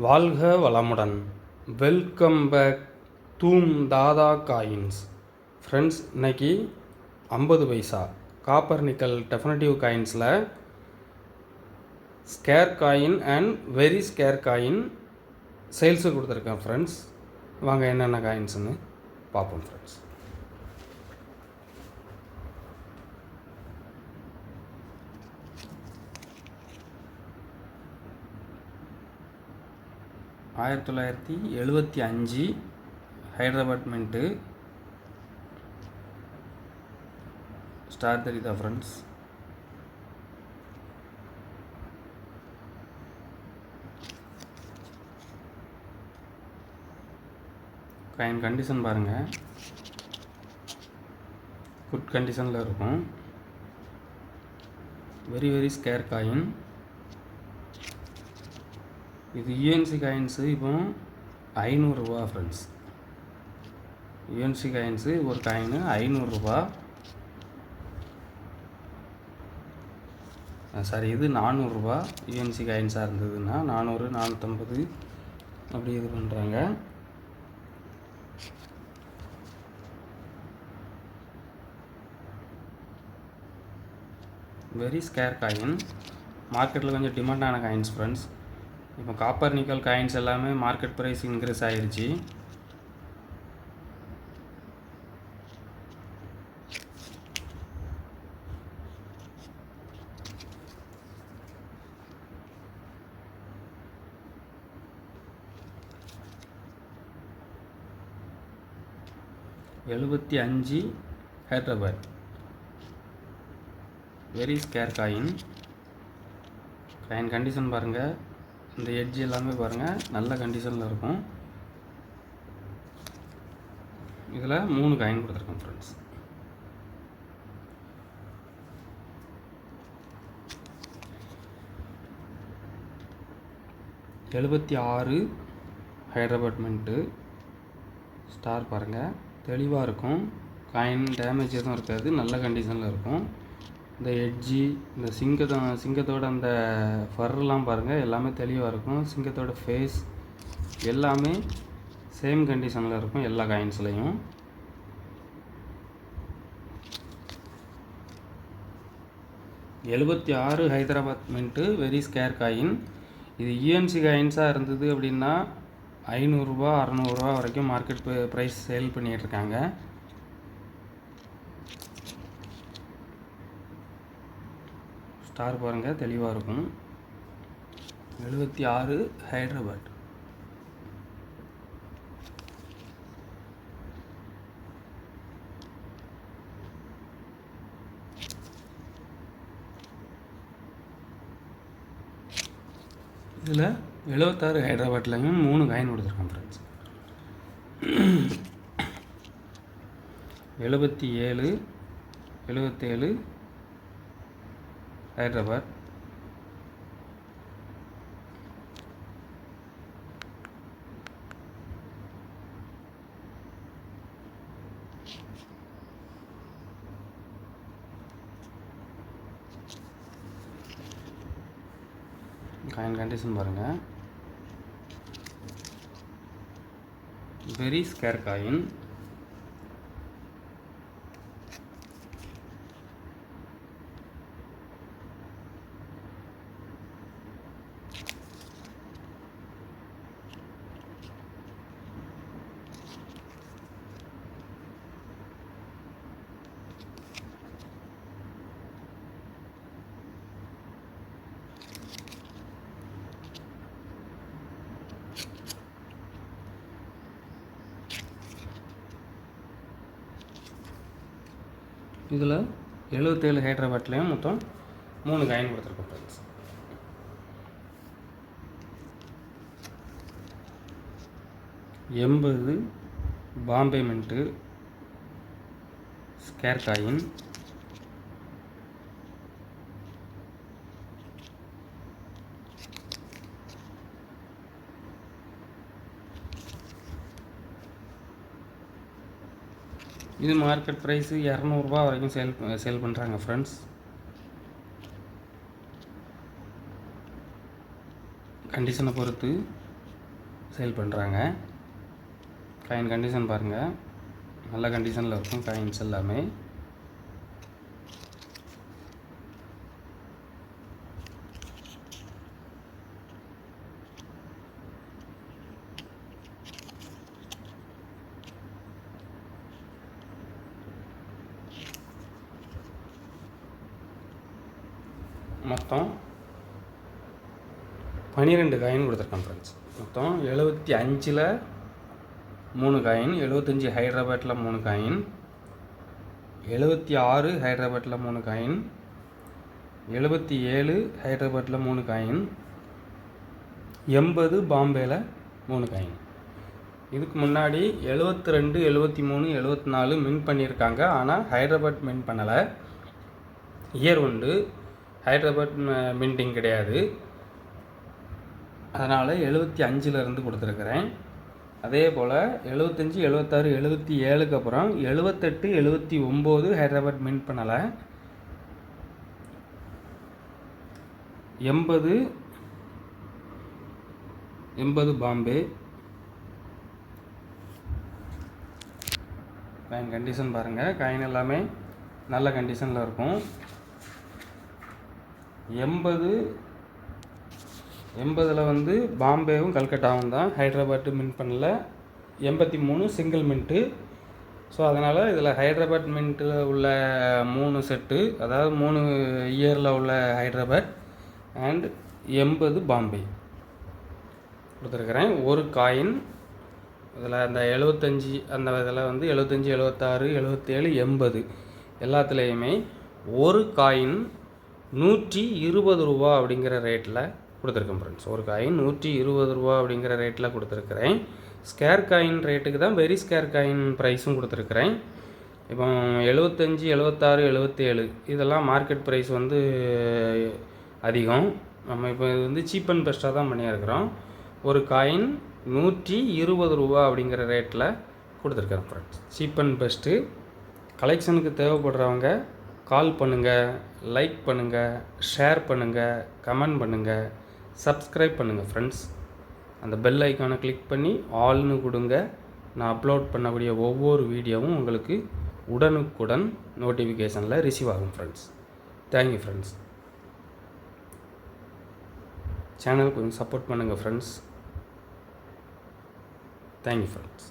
வாழ்க வளமுடன். Welcome back Dhoom Dada coins. Friends, இன்றைக்கி 50 பைசா காப்பர் நிக்கல் டெஃபினட்டிவ் காயின்ஸில் scarce coin and very scarce coin sales கொடுத்துருக்கேன் ஃப்ரெண்ட்ஸ். வாங்க என்னென்ன காயின்ஸுன்னு பார்ப்போம் ஃப்ரெண்ட்ஸ். ஆயிரத்தி 1975 ஹைதராபாத் மின்ட்டு. ஸ்டார் தெரியுதா ஃப்ரெண்ட்ஸ்? காயின் கண்டிஷன் பாருங்கள், குட் கண்டிஷனில் இருக்கும். Very scarce coin. இது யூஎன்சி காயின்ஸு. இப்போ 500 ரூபா ஃப்ரெண்ட்ஸ். யூஎன்சி காயின்ஸு ஒரு காயின் 500 ரூபா. சாரி, இது 400 ரூபா. யூஎன்சி காயின்ஸாக இருந்ததுன்னா 400, 450 அப்படி இது பண்ணுறாங்க. Very scarce coin. மார்க்கெட்டில் கொஞ்சம் டிமாண்டான காயின்ஸ் ஃப்ரெண்ட்ஸ். இப்போ காப்பர் நிக்கல் காயின்ஸ் எல்லாமே மார்க்கெட் ப்ரைஸ் இன்க்ரீஸ் ஆகிடுச்சு. $75 Hyderabad. Very scarce coin. Coin condition பாருங்கள், இந்த எட்ஜ் எல்லாமே பாருங்கள் நல்ல கண்டிஷனில் இருக்கும். இதில் 3 காயின் கொடுத்துருக்கோம் ஃப்ரெண்ட்ஸ். $76 ஹைதராபாத் மின்ட்டு. ஸ்டார் பாருங்கள் தெளிவாக இருக்கும். காயின் டேமேஜ் எதுவும் இருக்காது, நல்ல கண்டிஷனில் இருக்கும். இந்த எட்ஜி, இந்த சிங்கத்தோட அந்த ஃபர்லாம் பாருங்கள் எல்லாமே தெளிவாக இருக்கும். சிங்கத்தோட ஃபேஸ் எல்லாமே சேம் கண்டிஷனில் இருக்கும் எல்லா காயின்ஸ்லேயும். $76 Hyderabad mint. Very scarce coin. இது யூஎன்சி காயின்ஸாக இருந்தது அப்படின்னா 500 ரூபா 600 ரூபா வரைக்கும் மார்க்கெட் ப்ரைஸ் சேல் பண்ணிகிட்ருக்காங்க. ஸ்டார் பாருங்கள் தெளிவாக இருக்கும். 76 ஹைதராபாத். இதில் 76 ஹைதராபாத்லையும் 3 காயின் கொடுத்துருக்கோம் ஃப்ரெண்ட்ஸ். 77 ஹைதராபாத். காயின் கண்டிஷன் பாருங்கள், வெரி ஸ்கேர் காயின். இதில் 77 ஹைதராபாத்லேயும் மொத்தம் 3 காயின் கொடுத்துருக்கோம் friends. $80 Bombay mint. Scarce coin. இது மார்க்கெட் ப்ரைஸு 200 ரூபா வரைக்கும் சேல் பண்ணுறாங்க ஃப்ரெண்ட்ஸ். கண்டிஷனை பொறுத்து சேல் பண்ணுறாங்க. காயின் கண்டிஷன் பாருங்கள், நல்ல கண்டிஷனில் இருக்கும் காயின்ஸ் எல்லாமே. மொத்தம் 12 காயின் கொடுத்துருக்கேன் ஃப்ரெண்ட்ஸ். மொத்தம் 75ல் 3 காயின், 75 ஹைதராபாத்தில் 3 காயின், 76 ஹைதராபாத்தில் 3 காயின், 77 ஹைதராபாத்தில் 3 காயின், 80 பாம்பேயில் 3 காயின். இதுக்கு முன்னாடி 72, 73, 74 மின் பண்ணியிருக்காங்க. ஆனால் ஹைதராபாத் மின் பண்ணலை. இயர் உண்டு, ஹைதராபாத் மின்டிங் கிடையாது. அதனால் 75லேருந்து கொடுத்துருக்குறேன். அதே போல் 75, 76, 77க்கு அப்புறம் 78, 79 ஹைதராபாத் மின் பண்ணலை. 80 பாம்பே. காயின் கண்டிஷன் பாருங்கள், காயின் எல்லாமே நல்ல கண்டிஷனில் இருக்கும். 80ல் வந்து பாம்பேவும் கல்கட்டாவும் தான், ஹைதராபாத்து மின்ட் பண்ணல. 83 சிங்கிள் மின்ட்டு. ஸோ அதனால் இதில் ஹைதராபாத் மின்ட்டில் உள்ள 3 செட்டு, அதாவது 3 இயரில் உள்ள ஹைதராபாத் அண்ட் 80 பாம்பே கொடுத்துருக்குறேன். ஒரு காயின் இதில் அந்த 75 அந்த இதில் வந்து 75, 76, 77, 80 எல்லாத்துலேயுமே ஒரு காயின் 120 ரூபா அப்படிங்கிற ரேட்டில் கொடுத்துருக்கேன் ஃப்ரெண்ட்ஸ். ஒரு காயின் 120 ரூபா அப்படிங்கிற ரேட்டில் கொடுத்துருக்குறேன். ஸ்கேர் காயின் ரேட்டுக்கு தான் வெரி ஸ்கேர் காயின் ப்ரைஸும் கொடுத்துருக்குறேன். இப்போ 75, 76, 77 இதெல்லாம் மார்க்கெட் ப்ரைஸ் வந்து அதிகம். நம்ம இப்போ இது வந்து சீப் அண்ட் பெஸ்ட்டாக தான் பண்ணியிருக்கிறோம். ஒரு காயின் 120 ரூபா அப்படிங்கிற ரேட்டில் கொடுத்துருக்கேன் ஃப்ரெண்ட்ஸ். Cheap and best. கலெக்ஷனுக்கு தேவைப்படுறவங்க கால் பண்ணுங்கள், லைக் பண்ணுங்கள், ஷேர் பண்ணுங்கள், கமெண்ட் பண்ணுங்கள், சப்ஸ்கிரைப் பண்ணுங்கள் ஃப்ரெண்ட்ஸ். அந்த பெல் ஐக்கானை கிளிக் பண்ணி ஆல்னு கொடுங்க. நான் அப்லோட் பண்ணக்கூடிய ஒவ்வொரு வீடியோவும் உங்களுக்கு உடனுக்குடன் நோட்டிஃபிகேஷனில் ரிசீவ் ஆகும் ஃப்ரெண்ட்ஸ். Thank you friends. சேனல் கொஞ்சம் சப்போர்ட் பண்ணுங்கள் ஃப்ரெண்ட்ஸ். Thank you friends.